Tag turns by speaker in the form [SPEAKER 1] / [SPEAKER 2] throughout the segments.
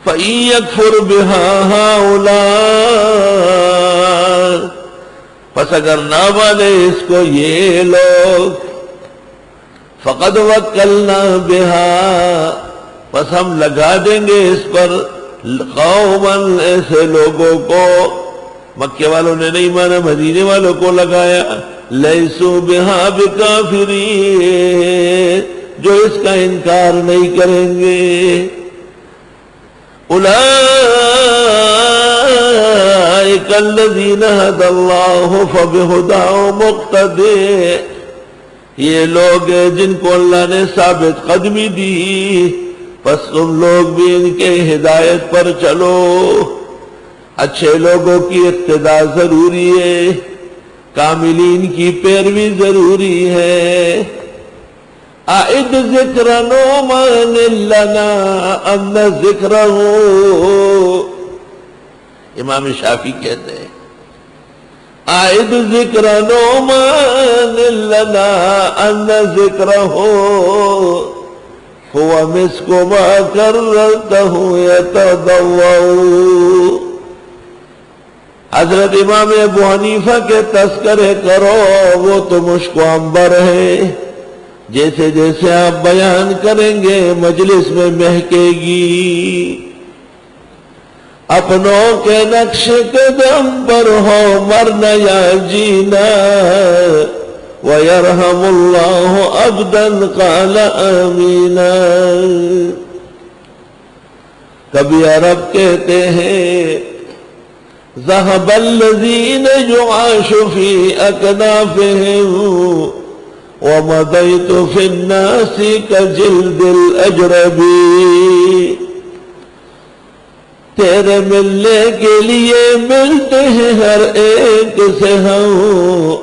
[SPEAKER 1] فَإِن يَكْفُرْ بِهَا هَؤُلَاءِ، پس اگر نہ مانے اس کو یہ لوگ، فَقَدْ وَكَّلْنَا بِهَا، پس ہم لگا دیں گے اس پر قوماً ایسے لوگوں کو، مکے والوں نے نہیں مانا، مدینے والوں کو لگایا، لیسو بہا بکافرین، جو اس کا انکار نہیں کریں گے۔ اولئک الذین ھدی اللہ فبہداہ مقتدی، یہ لوگ ہیں جن کو اللہ نے ثابت قدمی دی، پس تم لوگ بھی ان کے ہدایت پر چلو۔ اچھے لوگوں کی اقتداء ضروری ہے، کاملین کی پیروی ضروری ہے۔ اعد ذکر نعمان لنا ان ذکرہ، امام شافعی کہتے ہیں اعد ذکر نعمان لنا ان ذکرہ هو مسک ما کررته یتضوع۔ حضرت امام ابو حنیفہ کے تذکرے کرو، وہ تو مشک و عنبر ہے، جیسے جیسے آپ بیان کریں گے مجلس میں مہکے گی۔ اپنوں کے نقش قدم پر ہو مرنا یا جینا، وَيَرْحَمُ اللَّهُ عَبْدًا قَالَ آمِينَ۔ کبھی عرب کہتے ہیں ذَهَبَ الَّذِينَ يُعَاشُ فِي أَكْنَافِهِمْ وَمَضَيْتُ فِي النَّاسِ كَجِلْدِ الْأَجْرَبِي۔ تیرے ملنے کے لیے ملتے ہیں ہر ایک سے ہم،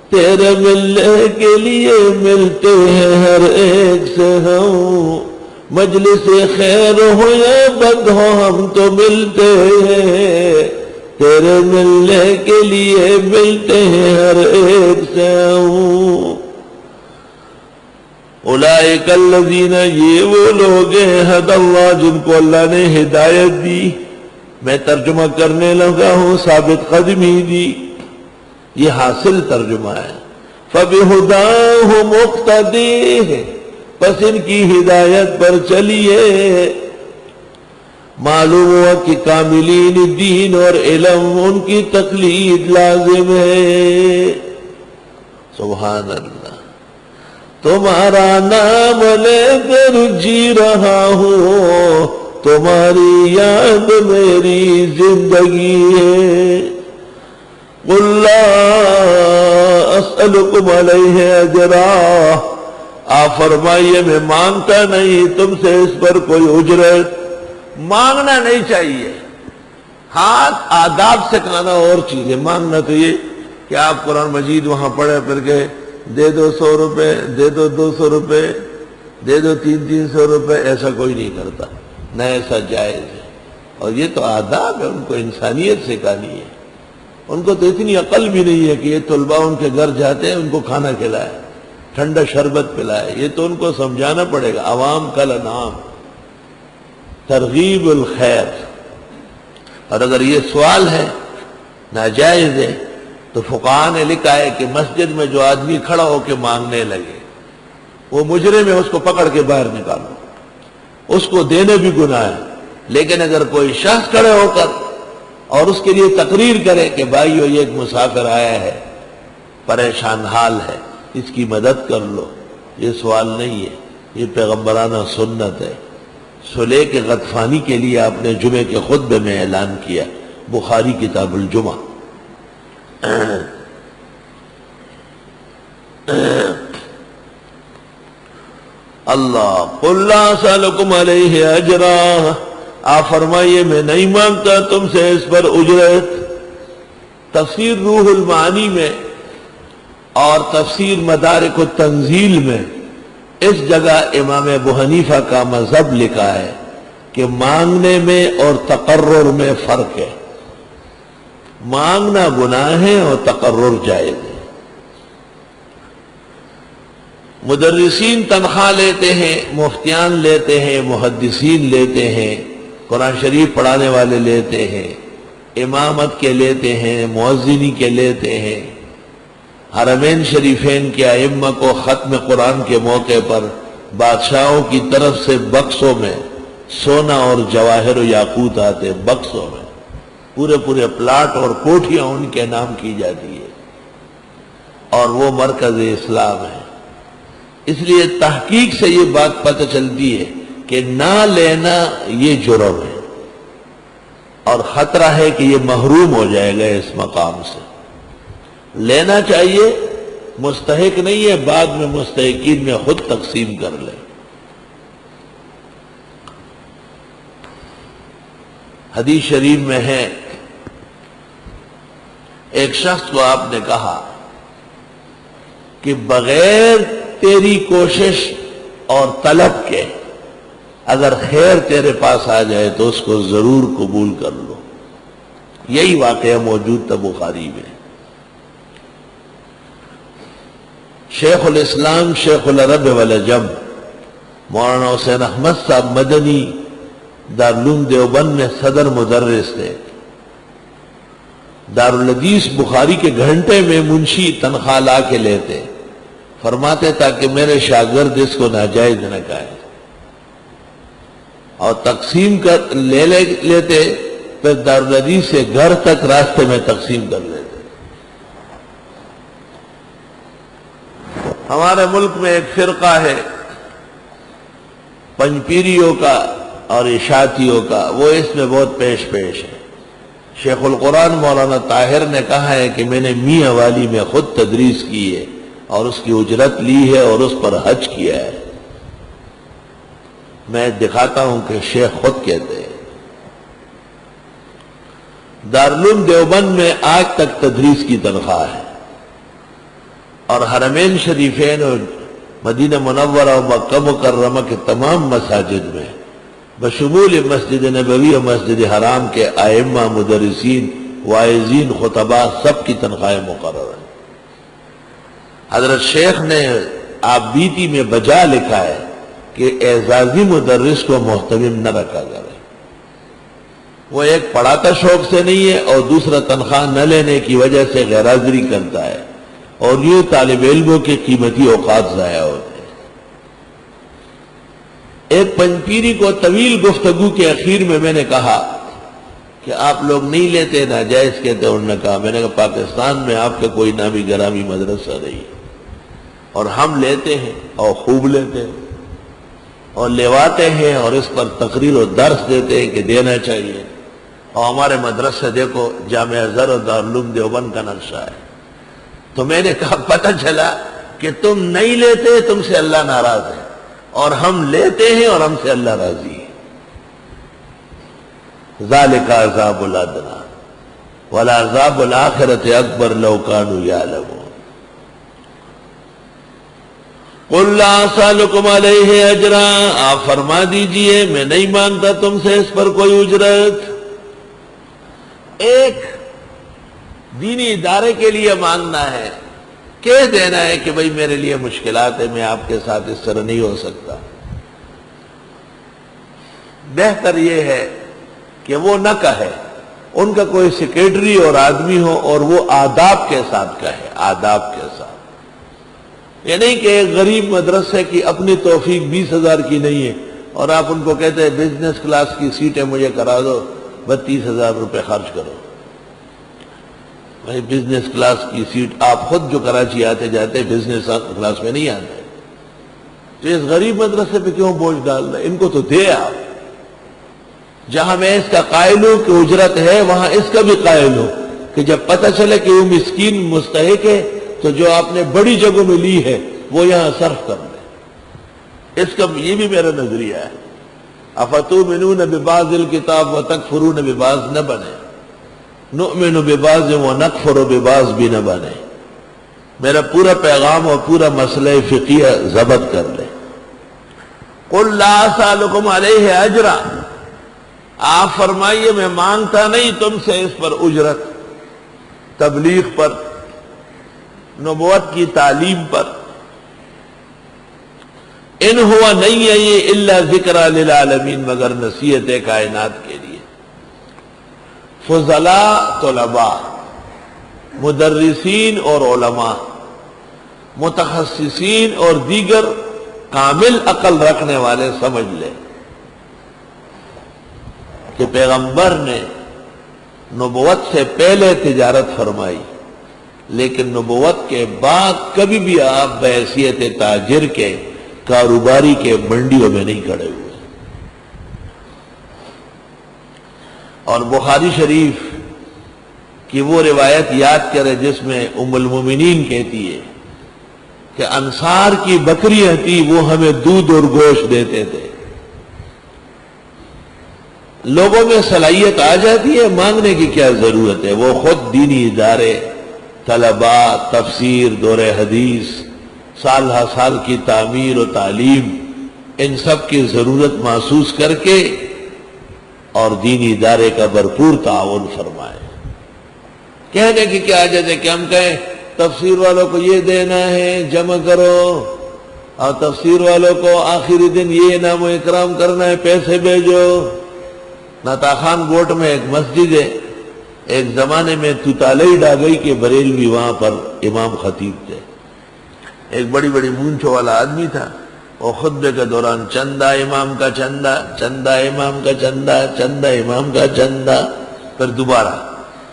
[SPEAKER 1] تیرے ملنے کے لیے ملتے ہیں ہر ایک سے ہم، مجلس خیر ہو یا بد ہو ہم تو ملتے ہیں، تیرے ملنے کے لیے ملتے ہیں ہر ایک سے ہم۔ اولئک الذین، یہ وہ لوگ ہیں ھدی اللہ، جن کو اللہ نے ہدایت دی۔ میں ترجمہ کرنے لگا ہوں، ثابت قدمی دی، یہ حاصل ترجمہ ہے۔ فَبِہُدَاهُ مُقْتَدِیہ، پس ان کی ہدایت پر چلیے۔ معلوم ہوا کہ کاملین دین اور علم ان کی تقلید لازم ہے۔ سبحان اللہ۔ تمہارا نام لے کر جی رہا ہوں، تمہاری یاد میری زندگی ہے۔ قُلْ لَا أَسْأَلُكُمْ عَلَيْهِ أَجْرًا، آپ فرمائیے میں مانگتا نہیں تم سے اس پر کوئی اجرت، مانگنا نہیں چاہیے۔ ہاتھ آداب سکھانا اور چیز ہے، مانگنا تو یہ کہ آپ قرآن مجید وہاں پڑھے پھر کے دے دو 100 روپے، دے دو 200 روپے، دے دو 300 روپے، ایسا کوئی نہیں کرتا، نہ ایسا جائز ہے۔ اور یہ تو آداب ہے، ان کو انسانیت سکھانی ہے۔ ان کو تو اتنی عقل بھی نہیں ہے کہ یہ طلباء ان کے گھر جاتے ہیں ان کو کھانا کھلائے، ٹھنڈا شربت پلائے، یہ تو ان کو سمجھانا پڑے گا۔ عوام کا انعام، ترغیب الخیر۔ اور اگر یہ سوال ہے ناجائز ہے تو فقہاء نے لکھا ہے کہ مسجد میں جو آدمی کھڑا ہو کے مانگنے لگے وہ مجرم ہے، اس کو پکڑ کے باہر نکالو، اس کو دینے بھی گناہ ہے۔ لیکن اگر کوئی شخص کھڑے ہو کر اور اس کے لیے تقریر کرے کہ بھائیو یہ ایک مسافر آیا ہے، پریشان حال ہے، اس کی مدد کر لو، یہ سوال نہیں ہے، یہ پیغمبرانہ سنت ہے۔ سلیح کے غطفانی کے لیے آپ نے جمعے کے خطبے میں اعلان کیا، بخاری کتاب الجمعہ۔ اللہ قُلْ لَا أَسْأَلُكُمْ عَلَيْهِ أَجْرًا، آپ فرمائیے میں نہیں مانگتا تم سے اس پر اجرت۔ تفسیر روح المعانی میں اور تفسیر مدارک التنزیل میں اس جگہ امام ابو حنیفہ کا مذہب لکھا ہے کہ مانگنے میں اور تقرر میں فرق ہے۔ مانگنا گناہ ہے اور تقرر جائز ہے۔ مدرسین تنخواہ لیتے ہیں، مفتیان لیتے ہیں، محدثین لیتے ہیں، قرآن شریف پڑھانے والے لیتے ہیں، امامت کے لیتے ہیں، مؤذنی کے لیتے ہیں، حرمین شریفین کے ائمہ کو ختم قرآن کے موقع پر بادشاہوں کی طرف سے بکسوں میں سونا اور جواہر و یاقوت آتے، بکسوں میں پورے پورے پلاٹ اور کوٹھیاں ان کے نام کی جاتی ہے، اور وہ مرکز اسلام ہے۔ اس لیے تحقیق سے یہ بات پتہ چلتی ہے کہ نہ لینا یہ جرم ہے، اور خطرہ ہے کہ یہ محروم ہو جائے گا اس مقام سے۔ لینا چاہیے، مستحق نہیں ہے، بعد میں مستحقین میں خود تقسیم کر لیں۔ حدیث شریف میں ہے، ایک شخص کو آپ نے کہا کہ بغیر تیری کوشش اور طلب کے اگر خیر تیرے پاس آ جائے تو اس کو ضرور قبول کر لو۔ یہی واقعہ موجود تھا بخاری میں۔ شیخ الاسلام شیخ العرب والعجم مولانا حسین احمد صاحب مدنی دارالعلوم دیوبند میں صدر مدرس تھے۔ دارالحدیث بخاری کے گھنٹے میں منشی تنخواہ لا کے لیتے، فرماتے تاکہ میرے شاگرد اس کو ناجائز نہ کہیں، اور تقسیم کر لیتے، پھر دارالحدیث سے گھر تک راستے میں تقسیم کر لیتے۔ ہمارے ملک میں ایک فرقہ ہے پنجپیریوں کا اور اشاعتیوں کا، وہ اس میں بہت پیش ہے۔ شیخ القرآن مولانا طاہر نے کہا ہے کہ میں نے میاں والی میں خود تدریس کی ہے اور اس کی اجرت لی ہے اور اس پر حج کیا ہے۔ میں دکھاتا ہوں کہ شیخ خود کہتے ہیں۔ دارالعلوم دیوبند میں آج تک تدریس کی تنخواہ ہے، اور حرمین شریفین اور مدینہ منورہ و مکہ مکرمہ کے تمام مساجد میں بشمول مسجد نبوی و مسجد حرام کے ائمہ، مدرسین، واعظین، خطباء سب کی تنخواہیں مقرر ہیں۔ حضرت شیخ نے آپ بیتی میں بجا لکھا ہے کہ اعزازی مدرس کو محتمم نہ رکھا کرے، وہ ایک پڑھاتا شوق سے نہیں ہے، اور دوسرا تنخواہ نہ لینے کی وجہ سے غیر حاضری کرتا ہے، اور یہ طالب علموں کے قیمتی اوقات ضائع ہوتے ہیں۔ ایک پنجپیری کو طویل گفتگو کے اخیر میں نے کہا کہ آپ لوگ نہیں لیتے، ناجائز کہتے، انہوں نے کہا، میں نے کہا پاکستان میں آپ کا کوئی نامی گرامی مدرسہ نہیں، اور ہم لیتے ہیں اور خوب لیتے ہیں اور لیواتے ہیں، اور اس پر تقریر و درس دیتے ہیں کہ دینا چاہیے۔ اور ہمارے مدرسے دیکھو، جامعہ ازہر اور دارالعلوم دیوبند کا نقشہ ہے۔ تو میں نے کہا پتہ چلا کہ تم نہیں لیتے، تم سے اللہ ناراض ہے، اور ہم لیتے ہیں اور ہم سے اللہ راضی ہے۔ ذالک عذاب الادنیٰ ولعذاب الآخرۃ اکبر لو کانوا یعلمون۔ قل لا اسألکم علیہ اجرا، آپ فرما دیجئے میں نہیں مانگتا تم سے اس پر کوئی اجرت۔ ایک دینی ادارے کے لیے مانگنا ہے، کہہ دینا ہے کہ بھئی میرے لیے مشکلات ہے، میں آپ کے ساتھ اس طرح نہیں ہو سکتا۔ بہتر یہ ہے کہ وہ نہ کہے، ان کا کوئی سیکریٹری اور آدمی ہو اور وہ آداب کے ساتھ کہے، آداب کے ساتھ۔ یہ نہیں کہ ایک غریب مدرسے کی اپنی توفیق 20,000 کی نہیں ہے، اور آپ ان کو کہتے ہیں بزنس کلاس کی سیٹیں مجھے کرا دو، 32,000 روپے خرچ کرو۔ بھائی بزنس کلاس کی سیٹ آپ خود جو کراچی آتے جاتے بزنس کلاس میں نہیں آتے، تو اس غریب مدرسے پہ کیوں بوجھ ڈال رہے؟ ان کو تو دے آپ۔ جہاں میں اس کا قائل ہوں کہ اجرت ہے، وہاں اس کا بھی قائل ہوں کہ جب پتہ چلے کہ وہ مسکین مستحق ہے تو جو آپ نے بڑی جگہوں میں لی ہے وہ یہاں صرف کر لیں۔ اس کا یہ بھی میرا نظریہ ہے۔ افتؤمنون ببعض الکتاب وتکفرون ببعض نہ بنے، نؤمن ببعض ونکفر ببعض بھی نہ بنے۔ میرا پورا پیغام اور پورا مسئلہ فقیہ ضبط کر لیں۔ قل لا اسألکم علیہ اجرا، آپ فرمائیے میں مانگتا نہیں تم سے اس پر اجرت، تبلیغ پر، نبوت کی تعلیم پر۔ ان ہوا نہیں ہے یہ الا ذکر للعالمین مگر نصیحت کائنات کے لیے۔ فضلاء طلباء، مدرسین اور علماء، متخصصین اور دیگر کامل عقل رکھنے والے سمجھ لیں کہ پیغمبر نے نبوت سے پہلے تجارت فرمائی، لیکن نبوت کے بعد کبھی بھی آپ بحیثیت تاجر کے، کاروباری کے منڈیوں میں نہیں کھڑے ہوئے۔ اور بخاری شریف کی وہ روایت یاد کرے جس میں ام المومنین کہتی ہے کہ انصار کی بکریاں تھی، وہ ہمیں دودھ اور گوشت دیتے تھے۔ لوگوں میں صلاحیت آ جاتی ہے، مانگنے کی کیا ضرورت ہے؟ وہ خود دینی ادارے، طلباء، تفسیر، دور حدیث، سال ہر سال کی تعمیر و تعلیم، ان سب کی ضرورت محسوس کر کے اور دینی ادارے کا بھرپور تعاون فرمائے۔ کہنے کی کیا حاجت ہے کہ ہم کہیں تفسیر والوں کو یہ دینا ہے جمع کرو، اور تفسیر والوں کو آخری دن یہ انعام و اکرام کرنا ہے پیسے بھیجو۔ ناتا خان گوٹ میں ایک مسجد ہے، ایک زمانے میں توتالئی ڈاگئی کے بریلوی وہاں پر امام خطیب تھے، ایک بڑی بڑی مونچھوں والا آدمی تھا۔ وہ خطبے کے دوران چندہ امام کا چندہ، چندہ امام کا چندہ، چندہ امام کا چندہ، پھر دوبارہ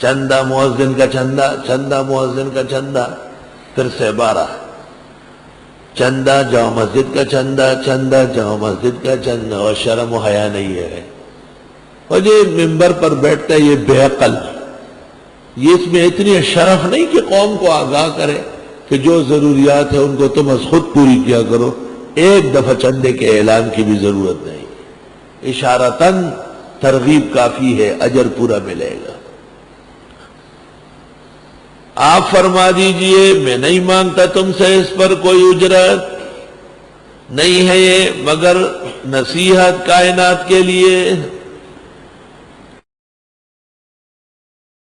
[SPEAKER 1] چندہ مؤذن کا چندہ، چندہ مؤذن کا چندہ، پھر سے 12 چندہ جامع مسجد کا چندہ، چندہ جامع مسجد کا چندہ، اور شرم و حیا نہیں ہے۔ اور یہ ممبر پر بیٹھتا ہے یہ بے عقل، یہ اس میں اتنی شرف نہیں کہ قوم کو آگاہ کرے کہ جو ضروریات ہے ان کو تم از خود پوری کیا کرو، ایک دفعہ چندے کے اعلان کی بھی ضرورت نہیں، اشارتاً ترغیب کافی ہے، اجر پورا ملے گا۔ آپ فرما دیجئے میں نہیں مانگتا تم سے اس پر کوئی اجرت، نہیں ہے یہ مگر نصیحت کائنات کے لیے۔